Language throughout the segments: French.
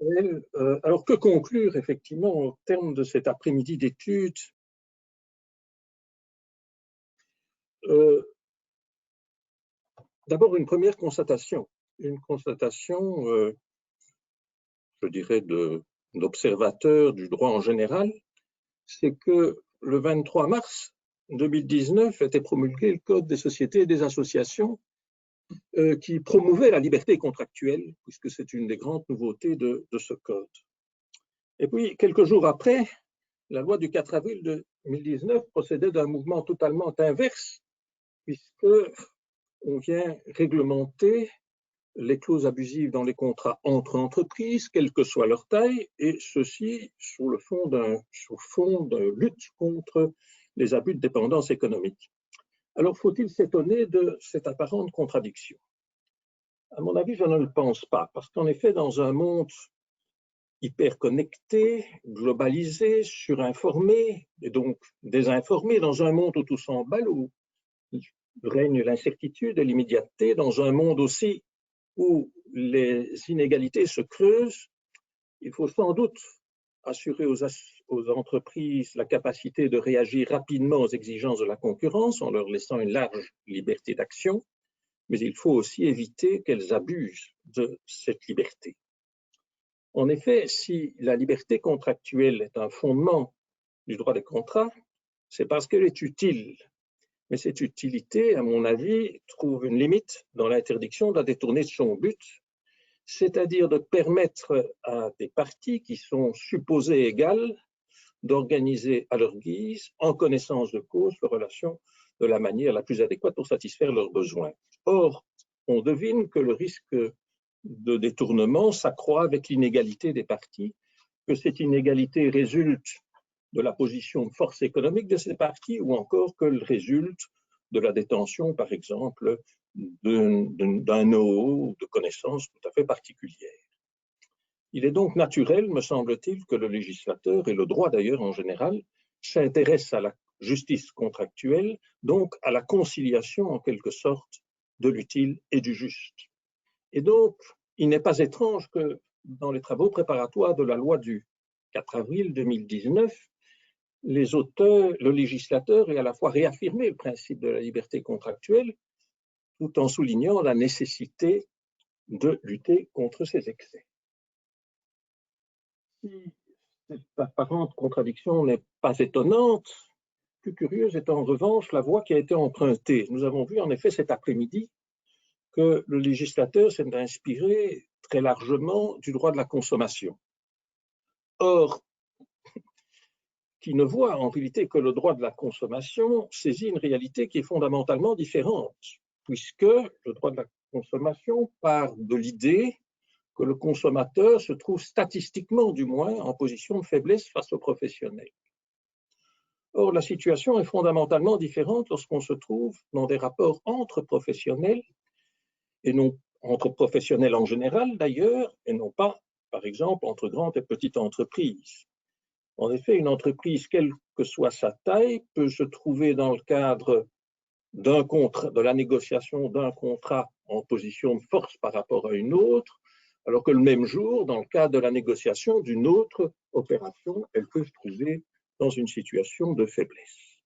Michael. Alors, que conclure effectivement au terme de cet après-midi d'études? D'abord, une première constatation. Une constatation, je dirais, d'observateur du droit en général, c'est que le 23 mars 2019 était promulgué le Code des sociétés et des associations qui promouvait la liberté contractuelle, puisque c'est une des grandes nouveautés de ce code. Et puis, quelques jours après, la loi du 4 avril 2019 procédait d'un mouvement totalement inverse, puisqu'on vient réglementer les clauses abusives dans les contrats entre entreprises, quelle que soit leur taille, et ceci sur fond de lutte contre les abus de dépendance économique. Alors, faut-il s'étonner de cette apparente contradiction? À mon avis, je ne le pense pas, parce qu'en effet, dans un monde hyper connecté, globalisé, surinformé, et donc désinformé, dans un monde où tout s'emballe, où règne l'incertitude et l'immédiateté, dans un monde aussi où les inégalités se creusent, il faut sans doute assurer aux entreprises la capacité de réagir rapidement aux exigences de la concurrence en leur laissant une large liberté d'action, mais il faut aussi éviter qu'elles abusent de cette liberté. En effet, si la liberté contractuelle est un fondement du droit des contrats, c'est parce qu'elle est utile. Mais cette utilité, à mon avis, trouve une limite dans l'interdiction de la détourner de son but, c'est-à-dire de permettre à des parties qui sont supposées égales d'organiser à leur guise, en connaissance de cause, leurs relations de la manière la plus adéquate pour satisfaire leurs besoins. Or, on devine que le risque de détournement s'accroît avec l'inégalité des parties, que cette inégalité résulte de la position de force économique de ces parties ou encore qu'elle résulte de la détention, par exemple, d'un know-how ou de connaissances tout à fait particulières. Il est donc naturel, me semble-t-il, que le législateur, et le droit d'ailleurs en général, s'intéresse à la justice contractuelle, donc à la conciliation en quelque sorte de l'utile et du juste. Et donc, il n'est pas étrange que dans les travaux préparatoires de la loi du 4 avril 2019, le législateur ait à la fois réaffirmé le principe de la liberté contractuelle, tout en soulignant la nécessité de lutter contre ces excès. Si cette apparente contradiction n'est pas étonnante, plus curieuse est en revanche la voie qui a été empruntée. Nous avons vu en effet cet après-midi que le législateur s'est inspiré très largement du droit de la consommation. Or, qui ne voit en réalité que le droit de la consommation saisit une réalité qui est fondamentalement différente, puisque le droit de la consommation part de l'idée que le consommateur se trouve statistiquement, du moins, en position de faiblesse face aux professionnels. Or, la situation est fondamentalement différente lorsqu'on se trouve dans des rapports entre professionnels, et non entre professionnels en général d'ailleurs, et non pas, par exemple, entre grandes et petites entreprises. En effet, une entreprise, quelle que soit sa taille, peut se trouver dans le cadre d'un contrat, de la négociation d'un contrat en position de force par rapport à une autre, alors que le même jour, dans le cadre de la négociation d'une autre opération, elle peut se trouver dans une situation de faiblesse.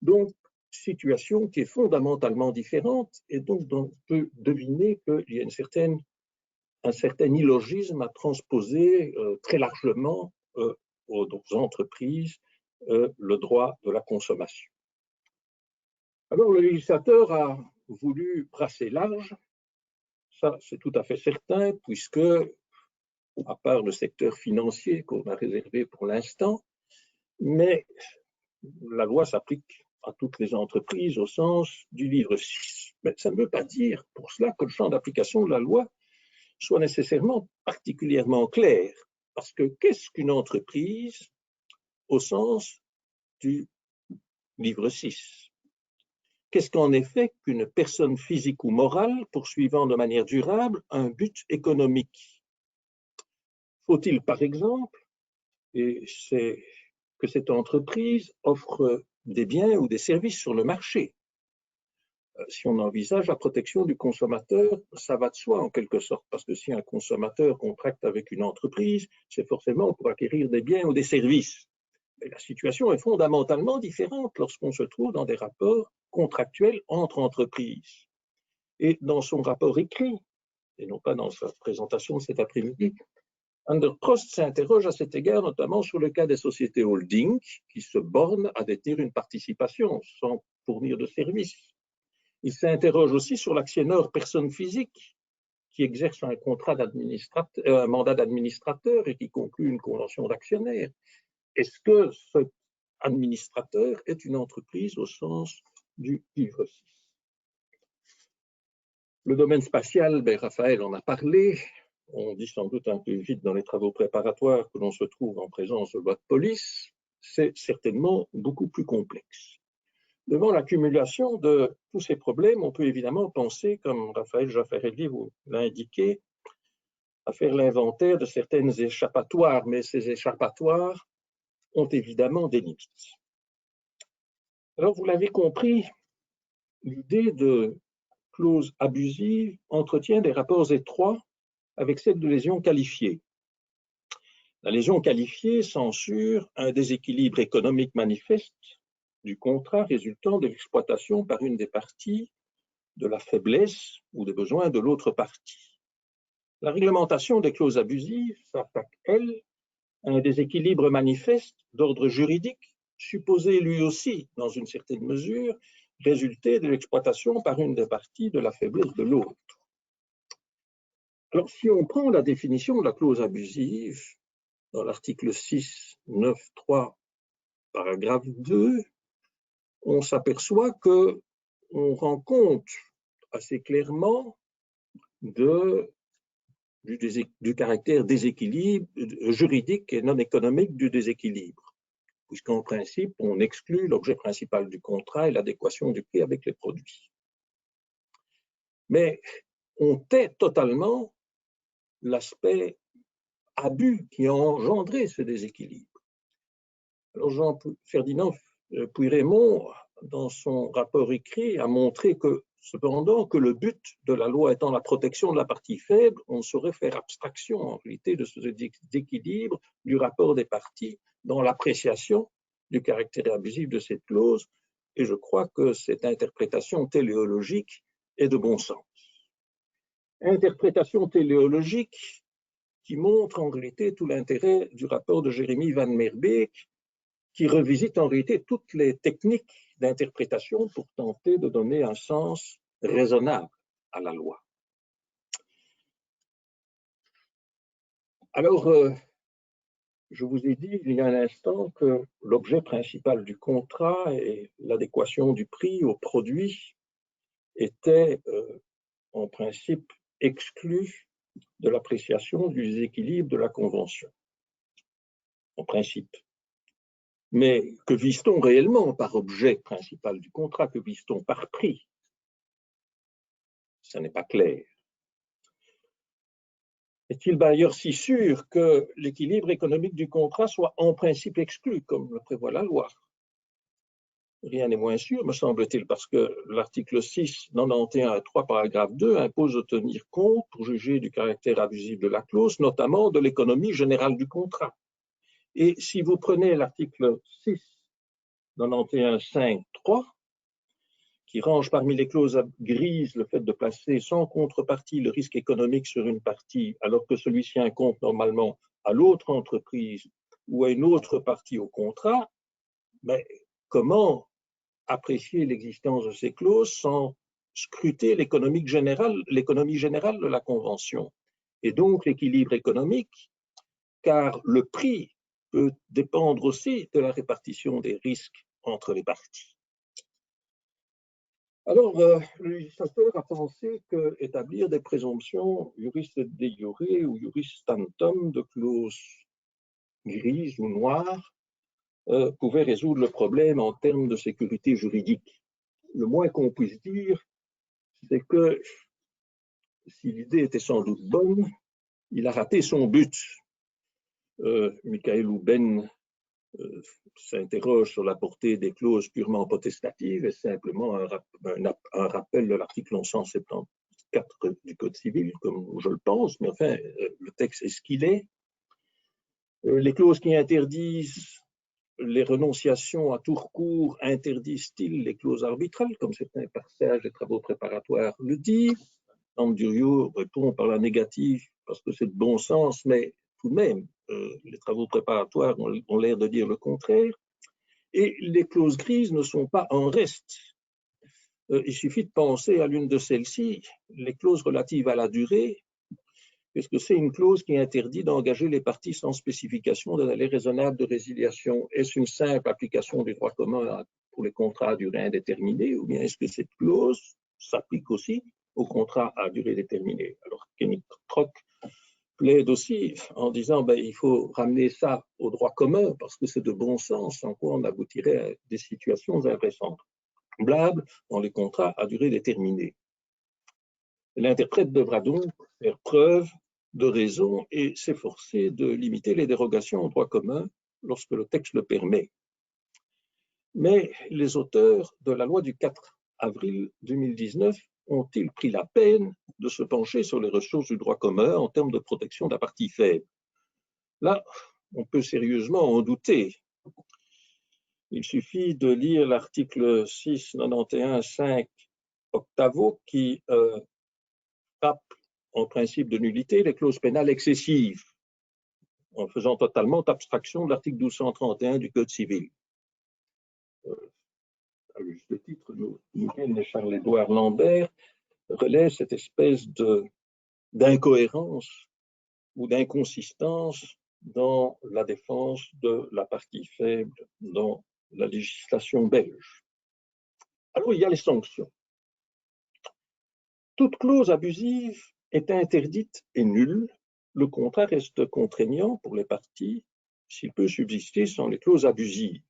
Donc, situation qui est fondamentalement différente, et donc on peut deviner qu'il y a un certain illogisme à transposer très largement aux entreprises le droit de la consommation. Alors, le législateur a voulu brasser large, ça c'est tout à fait certain, puisque, à part le secteur financier qu'on a réservé pour l'instant, mais la loi s'applique à toutes les entreprises au sens du livre 6. Mais ça ne veut pas dire pour cela que le champ d'application de la loi soit nécessairement particulièrement clair, parce que qu'est-ce qu'une entreprise au sens du livre 6? Qu'est-ce qu'en effet qu'une personne physique ou morale poursuivant de manière durable un but économique? Faut-il par exemple, et c'est que cette entreprise offre des biens ou des services sur le marché, si on envisage la protection du consommateur, ça va de soi en quelque sorte, parce que si un consommateur contracte avec une entreprise, c'est forcément pour acquérir des biens ou des services. Mais la situation est fondamentalement différente lorsqu'on se trouve dans des rapports contractuels entre entreprises. Et dans son rapport écrit, et non pas dans sa présentation de cet après-midi, Prost s'interroge à cet égard notamment sur le cas des sociétés holding qui se bornent à détenir une participation sans fournir de services. Il s'interroge aussi sur l'actionneur personne physique qui exerce un mandat d'administrateur et qui conclut une convention d'actionnaire. Est-ce que cet administrateur est une entreprise au sens du livre 6? Le domaine spatial, Raphaël en a parlé. On dit sans doute un peu vite dans les travaux préparatoires que l'on se trouve en présence de loi de police. C'est certainement beaucoup plus complexe. Devant l'accumulation de tous ces problèmes, on peut évidemment penser, comme Raphaël Jaffarelli vous l'a indiqué, à faire l'inventaire de certaines échappatoires, mais ces échappatoires ont évidemment des limites. Alors, vous l'avez compris, l'idée de clause abusive entretient des rapports étroits avec celle de lésion qualifiée. La lésion qualifiée censure un déséquilibre économique manifeste du contrat résultant de l'exploitation par une des parties de la faiblesse ou des besoins de l'autre partie. La réglementation des clauses abusives s'attaque, elle, à un déséquilibre manifeste d'ordre juridique, supposé lui aussi, dans une certaine mesure, résulter de l'exploitation par une des parties de la faiblesse de l'autre. Alors, si on prend la définition de la clause abusive, dans l'article 6, 9, 3, paragraphe 2, on s'aperçoit qu'on rend compte assez clairement du caractère déséquilibre juridique et non économique du déséquilibre, puisqu'en principe, on exclut l'objet principal du contrat et l'adéquation du prix avec les produits. Mais on tait totalement l'aspect abus qui a engendré ce déséquilibre. Alors Jean-Ferdinand Puyraymond, dans son rapport écrit, a montré que, cependant, que le but de la loi étant la protection de la partie faible, on saurait faire abstraction en réalité de ce déséquilibre du rapport des parties dans l'appréciation du caractère abusif de cette clause, et je crois que cette interprétation téléologique est de bon sens. Interprétation téléologique qui montre en réalité tout l'intérêt du rapport de Jérémy Van Merbeek, qui revisite en réalité toutes les techniques d'interprétation pour tenter de donner un sens raisonnable à la loi. Alors, je vous ai dit il y a un instant que l'objet principal du contrat et l'adéquation du prix au produit étaient en principe exclus de l'appréciation du déséquilibre de la convention, en principe. Mais que vise-t-on réellement par objet principal du contrat? Que vise-t-on par prix? Ça n'est pas clair. Est-il d'ailleurs si sûr que l'équilibre économique du contrat soit en principe exclu, comme le prévoit la loi? Rien n'est moins sûr, me semble-t-il, parce que l'article 6, 91 3, paragraphe 2, impose de tenir compte, pour juger du caractère abusif de la clause, notamment de l'économie générale du contrat. Et si vous prenez l'article 6, 91 5, 3, qui range parmi les clauses grises le fait de placer sans contrepartie le risque économique sur une partie, alors que celui-ci incombe normalement à l'autre entreprise ou à une autre partie au contrat, mais comment apprécier l'existence de ces clauses sans scruter l'économie générale de la Convention et donc l'équilibre économique, car le prix peut dépendre aussi de la répartition des risques entre les parties. Alors, le législateur a pensé qu'établir des présomptions juris de iure ou juris tantum de clauses grises ou noires pouvait résoudre le problème en termes de sécurité juridique. Le moins qu'on puisse dire, c'est que si l'idée était sans doute bonne, il a raté son but. Michael Houben s'interroge sur la portée des clauses purement potestatives et simplement un rappel de l'article 1174 du Code civil, comme je le pense, mais enfin, le texte est ce qu'il est. Les clauses qui interdisent les renonciations à tout recours, interdisent-ils les clauses arbitrales, comme certains passages des travaux préparatoires le disent? Durieux répond par la négative, parce que c'est de bon sens, mais tout de même, les travaux préparatoires ont l'air de dire le contraire. Et les clauses grises ne sont pas en reste. Il suffit de penser à l'une de celles-ci, les clauses relatives à la durée, puisque c'est une clause qui interdit d'engager les parties sans spécification d'un délai raisonnable de résiliation. Est-ce une simple application du droit commun pour les contrats à durée indéterminée, ou bien est-ce que cette clause s'applique aussi aux contrats à durée déterminée? Alors, Kenny Trock plaide aussi en disant il faut ramener ça au droit commun parce que c'est de bon sens, sans quoi on aboutirait à des situations invraisemblables dans les contrats à durée déterminée. L'interprète devra donc faire preuve de raison et s'efforcer de limiter les dérogations au droit commun lorsque le texte le permet. Mais les auteurs de la loi du 4 avril 2019 ont-ils pris la peine de se pencher sur les ressources du droit commun en termes de protection de la partie faible? Là, on peut sérieusement en douter. Il suffit de lire l'article 691.5 octavo qui frappe en principe de nullité les clauses pénales excessives, en faisant totalement abstraction de l'article 1231 du Code civil. À juste titre, Miguel et Charles-Édouard Lambert relaient cette espèce d'incohérence ou d'inconsistance dans la défense de la partie faible dans la législation belge. Alors, il y a les sanctions. Toute clause abusive est interdite et nulle. Le contrat reste contraignant pour les parties s'il peut subsister sans les clauses abusives.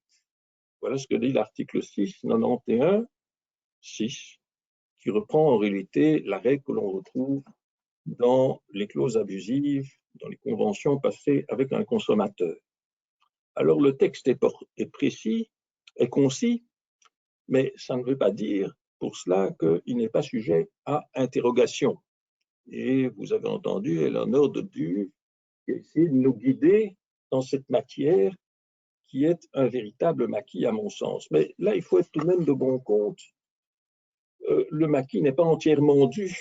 Voilà ce que dit l'article 691.6, qui reprend en réalité la règle que l'on retrouve dans les clauses abusives, dans les conventions passées avec un consommateur. Alors le texte est précis, est concis, mais ça ne veut pas dire pour cela qu'il n'est pas sujet à interrogation. Et vous avez entendu Eleanor de Duve qui a essayé de nous guider dans cette matière qui est un véritable maquis à mon sens. Mais là, il faut être tout de même de bon compte. Le maquis n'est pas entièrement dû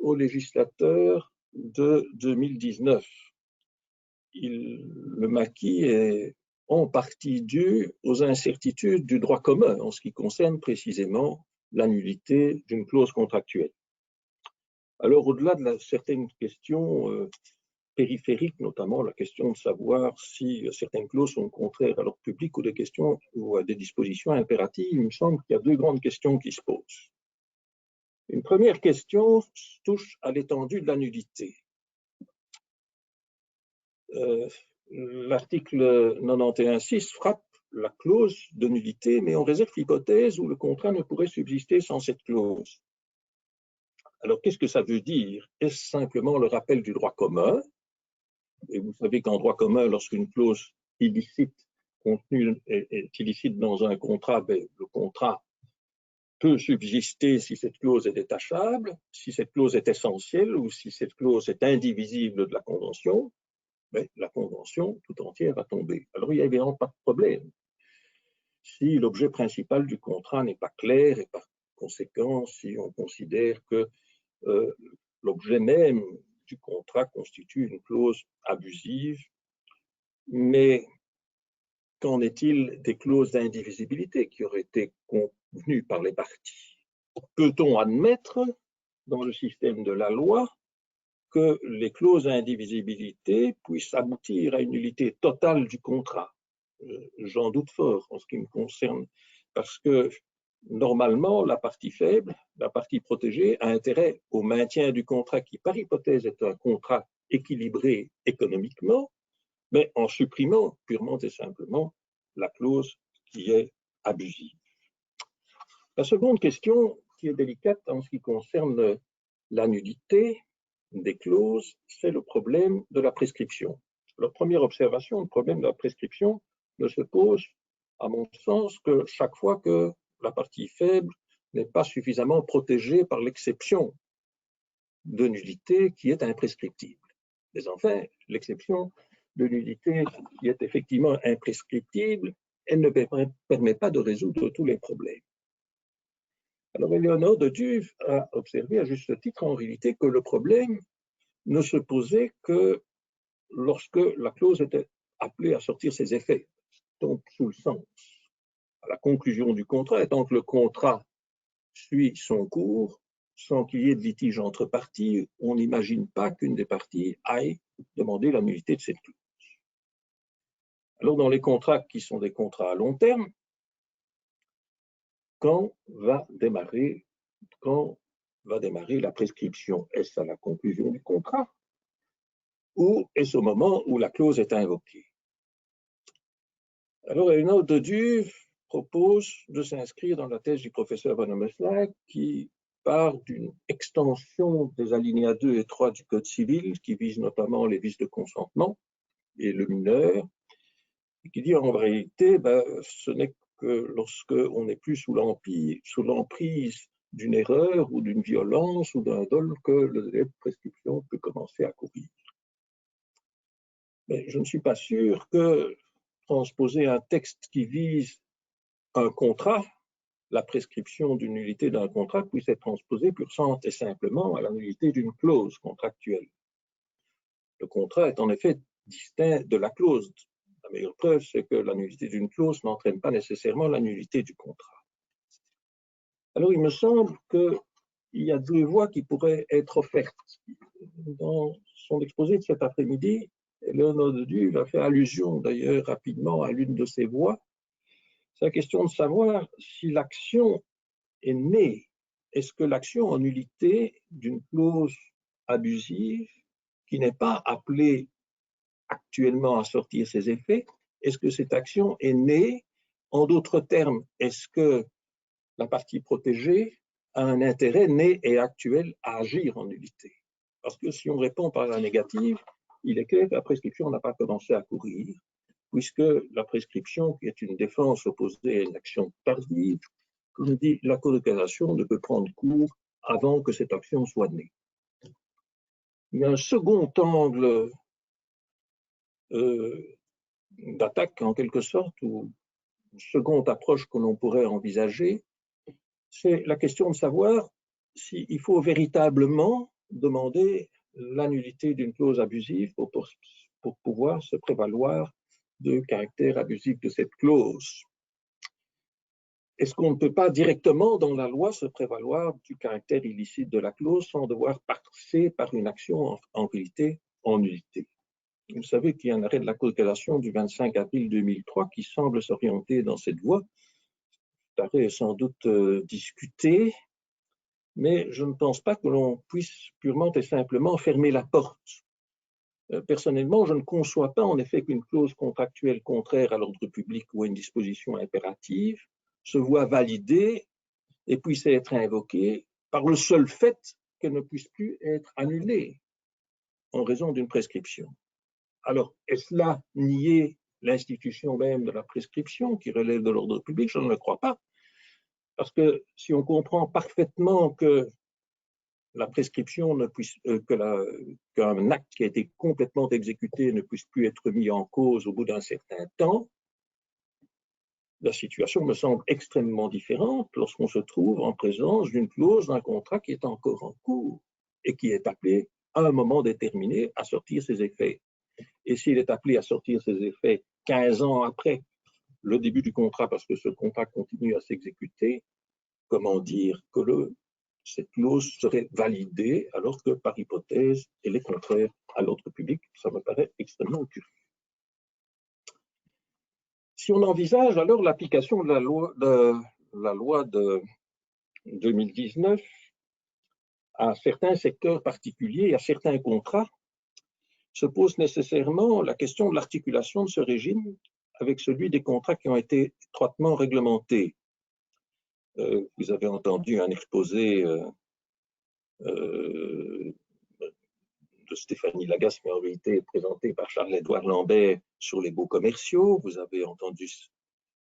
au législateur de 2019. Le maquis est en partie dû aux incertitudes du droit commun en ce qui concerne précisément la nullité d'une clause contractuelle. Alors, au-delà de certaines questions périphériques, notamment la question de savoir si certaines clauses sont contraires à l'ordre public ou des questions ou à des dispositions impératives, il me semble qu'il y a deux grandes questions qui se posent. Une première question touche à l'étendue de la nullité. L'article 91.6 frappe la clause de nullité, mais on réserve l'hypothèse où le contrat ne pourrait subsister sans cette clause. Alors, qu'est-ce que ça veut dire? Est-ce simplement le rappel du droit commun? Et vous savez qu'en droit commun, lorsqu'une clause illicite contenue est illicite dans un contrat, le contrat peut subsister si cette clause est détachable, si cette clause est essentielle ou si cette clause est indivisible de la convention. Mais la convention tout entière va tomber. Alors, il n'y a évidemment pas de problème. Si l'objet principal du contrat n'est pas clair et par conséquent, si on considère que l'objet même du contrat constitue une clause abusive, mais qu'en est-il des clauses d'indivisibilité qui auraient été convenues par les parties? Peut-on admettre dans le système de la loi que les clauses d'indivisibilité puissent aboutir à une nullité totale du contrat? J'en doute fort en ce qui me concerne, parce que normalement, la partie faible, la partie protégée, a intérêt au maintien du contrat qui, par hypothèse, est un contrat équilibré économiquement, mais en supprimant purement et simplement la clause qui est abusive. La seconde question, qui est délicate en ce qui concerne la nullité des clauses, c'est le problème de la prescription. Alors, première observation, le problème de la prescription ne se pose, à mon sens, que chaque fois que la partie faible n'est pas suffisamment protégée par l'exception de nullité qui est imprescriptible. Mais enfin, l'exception de nullité qui est effectivement imprescriptible, elle ne permet pas de résoudre tous les problèmes. Alors, Éléonore de Duve a observé à juste titre, en réalité, que le problème ne se posait que lorsque la clause était appelée à sortir ses effets, donc sous le sens. À la conclusion du contrat, étant que le contrat suit son cours, sans qu'il y ait de litige entre parties, on n'imagine pas qu'une des parties aille demander la nullité de cette clause. Alors, dans les contrats qui sont des contrats à long terme, quand va démarrer la prescription? Est-ce à la conclusion du contrat ou est-ce au moment où la clause est invoquée? Alors, Éléonore de Duve propose de s'inscrire dans la thèse du professeur Van Ommeslack qui part d'une extension des alinéas 2 et 3 du Code civil qui vise notamment les vices de consentement et le mineur, et qui dit en réalité, ce n'est que lorsque on n'est plus sous l'emprise d'une erreur ou d'une violence ou d'un dol que le délai de prescription peut commencer à courir. Mais je ne suis pas sûr que transposer un texte qui vise un contrat, la prescription d'une nullité d'un contrat puisse être transposée purement et simplement à la nullité d'une clause contractuelle. Le contrat est en effet distinct de la clause. La meilleure preuve, c'est que la nullité d'une clause n'entraîne pas nécessairement la nullité du contrat. Alors, il me semble qu'il y a deux voies qui pourraient être offertes. Dans son exposé de cet après-midi, Éléonore de Duve a fait allusion d'ailleurs rapidement à l'une de ces voies. C'est la question de savoir si l'action est née. Est-ce que l'action en nullité d'une clause abusive qui n'est pas appelée actuellement à sortir ses effets, est-ce que cette action est née? En d'autres termes, est-ce que la partie protégée a un intérêt né et actuel à agir en nullité? Parce que si on répond par la négative, il est clair que la prescription n'a pas commencé à courir, puisque la prescription, qui est une défense opposée à une action tardive, comme dit la Cour de cassation, ne peut prendre cours avant que cette action soit née. Il y a un second angle d'attaque, en quelque sorte, ou une seconde approche que l'on pourrait envisager, c'est la question de savoir s'il faut véritablement demander la nullité d'une clause abusive pour pouvoir se prévaloir du caractère abusif de cette clause. Est-ce qu'on ne peut pas directement dans la loi se prévaloir du caractère illicite de la clause sans devoir passer par une action en réalité en nullité? Vous savez qu'il y a un arrêt de la Cour de cassation du 25 avril 2003 qui semble s'orienter dans cette voie. Cet arrêt est sans doute discuté, mais je ne pense pas que l'on puisse purement et simplement fermer la porte. Personnellement, je ne conçois pas en effet qu'une clause contractuelle contraire à l'ordre public ou à une disposition impérative se voit validée et puisse être invoquée par le seul fait qu'elle ne puisse plus être annulée en raison d'une prescription. Alors, est-ce là nier l'institution même de la prescription qui relève de l'ordre public? Je ne le crois pas. Parce que si on comprend parfaitement que la prescription ne puisse, qu'un acte qui a été complètement exécuté ne puisse plus être mis en cause au bout d'un certain temps, la situation me semble extrêmement différente lorsqu'on se trouve en présence d'une clause d'un contrat qui est encore en cours et qui est appelé à un moment déterminé à sortir ses effets. Et s'il est appelé à sortir ses effets 15 ans après le début du contrat, parce que ce contrat continue à s'exécuter, comment dire que cette clause serait validée alors que par hypothèse, elle est contraire à l'ordre public? Ça me paraît extrêmement curieux. Si on envisage alors l'application de la loi de 2019 à certains secteurs particuliers et à certains contrats, se pose nécessairement la question de l'articulation de ce régime avec celui des contrats qui ont été étroitement réglementés. Vous avez entendu un exposé de de Stéphanie Lagasse, mais en réalité présentée par Charles-Édouard Lambert sur les baux commerciaux. Vous avez entendu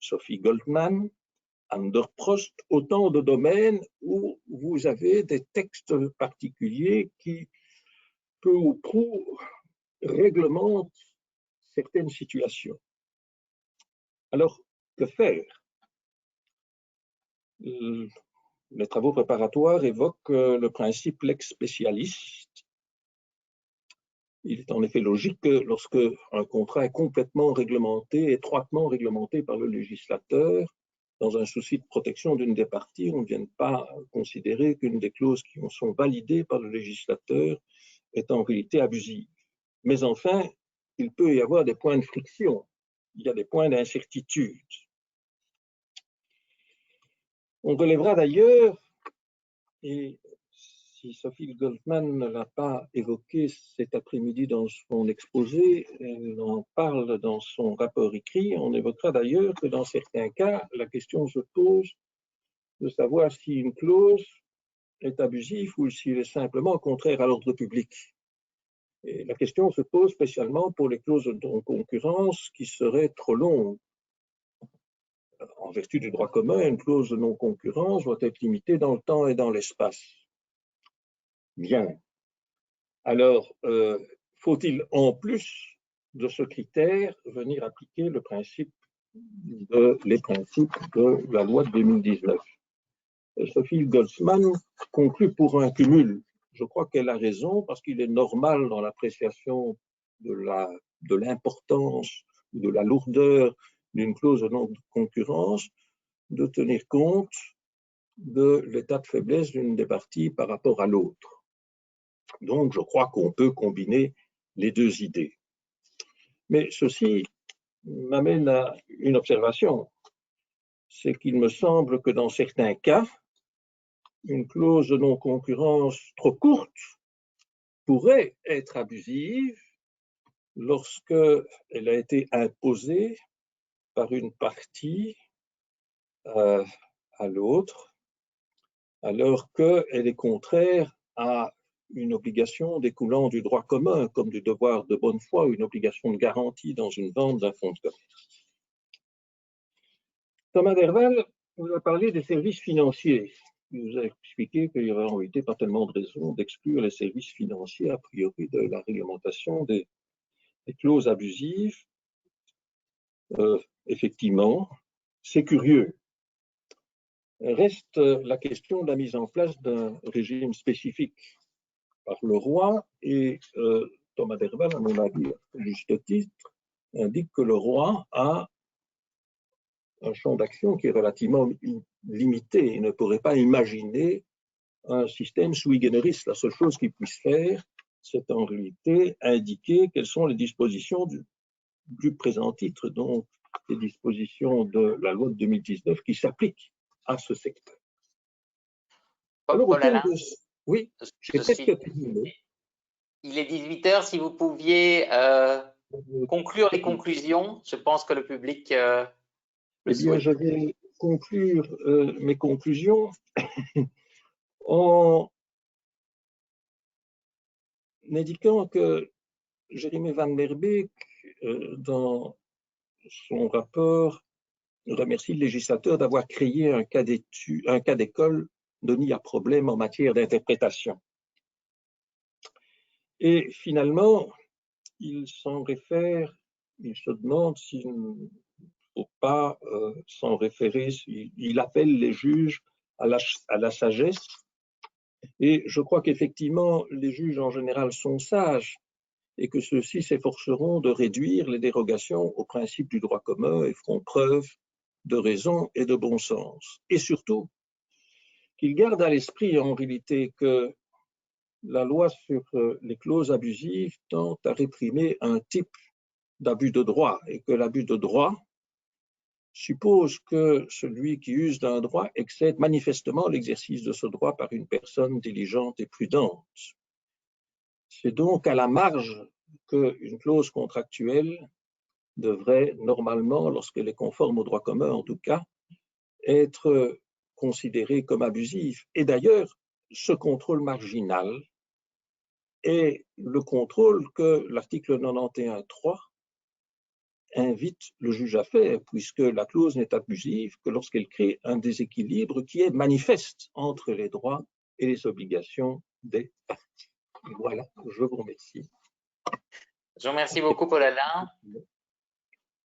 Sophie Goldman, Andor Prost, autant de domaines où vous avez des textes particuliers qui, peu ou prou, réglementent certaines situations. Alors, que faire? Les travaux préparatoires évoquent le principe lex specialis. Il est en effet logique que lorsque un contrat est complètement réglementé, étroitement réglementé par le législateur, dans un souci de protection d'une des parties, on ne vienne pas considérer qu'une des clauses qui sont validées par le législateur est en réalité abusive. Mais enfin, il peut y avoir des points de friction, il y a des points d'incertitude. On relèvera d'ailleurs, et si Sophie Goldman ne l'a pas évoqué cet après-midi dans son exposé, elle en parle dans son rapport écrit, on évoquera d'ailleurs que dans certains cas, la question se pose de savoir si une clause est abusive ou s'il est simplement contraire à l'ordre public. Et la question se pose spécialement pour les clauses de non-concurrence qui seraient trop longues. En vertu du droit commun, une clause de non-concurrence doit être limitée dans le temps et dans l'espace. Bien. Alors, faut-il en plus de ce critère venir appliquer les principes de la loi de 2019? Sophie Goldsman conclut pour un cumul. Je crois qu'elle a raison parce qu'il est normal dans l'appréciation de l'importance, de la lourdeur d'une clause de non-concurrence de tenir compte de l'état de faiblesse d'une des parties par rapport à l'autre. Donc, je crois qu'on peut combiner les deux idées. Mais ceci m'amène à une observation. C'est qu'il me semble que dans certains cas, une clause de non-concurrence trop courte pourrait être abusive lorsqu'elle a été imposée par une partie à l'autre, alors qu'elle est contraire à une obligation découlant du droit commun, comme du devoir de bonne foi, une obligation de garantie dans une vente d'un fonds de commerce. Thomas Derval vous a parlé des services financiers. Il vous a expliqué qu'il n'y avait en réalité pas tellement de raison d'exclure les services financiers a priori de la réglementation des clauses abusives. Effectivement, c'est curieux. Reste la question de la mise en place d'un régime spécifique par le roi et Thomas Derval, à mon avis, à juste titre, indique que le roi a un champ d'action qui est relativement limité. Il ne pourrait pas imaginer un système sui generis. La seule chose qu'il puisse faire, c'est en réalité indiquer quelles sont les dispositions du présent titre, donc les dispositions de la loi de 2019 qui s'appliquent à ce secteur. Alors, oui, j'ai presque terminé. Il est 18h, si vous pouviez conclure les conclusions, je pense que le public Eh bien, je vais conclure mes conclusions en indiquant que Jérémy Van der Beek, dans son rapport, remercie le législateur d'avoir créé un cas d'école de nid à problème en matière d'interprétation. Et finalement, il s'en réfère, il se demande s'il ne faut pas s'en référer, il appelle les juges à la sagesse. Et je crois qu'effectivement, les juges en général sont sages et que ceux-ci s'efforceront de réduire les dérogations au principe du droit commun et feront preuve de raison et de bon sens. Et surtout, qu'ils gardent à l'esprit en réalité que la loi sur les clauses abusives tend à réprimer un type d'abus de droit et que l'abus de droit suppose que celui qui use d'un droit excède manifestement l'exercice de ce droit par une personne diligente et prudente. C'est donc à la marge qu'une clause contractuelle devrait normalement, lorsqu'elle est conforme au droit commun en tout cas, être considérée comme abusive. Et d'ailleurs, ce contrôle marginal et le contrôle que l'article 91.3 invite le juge à faire, puisque la clause n'est abusive que lorsqu'elle crée un déséquilibre qui est manifeste entre les droits et les obligations des parties. Voilà, je vous remercie. Je vous remercie beaucoup, Paul-Alain.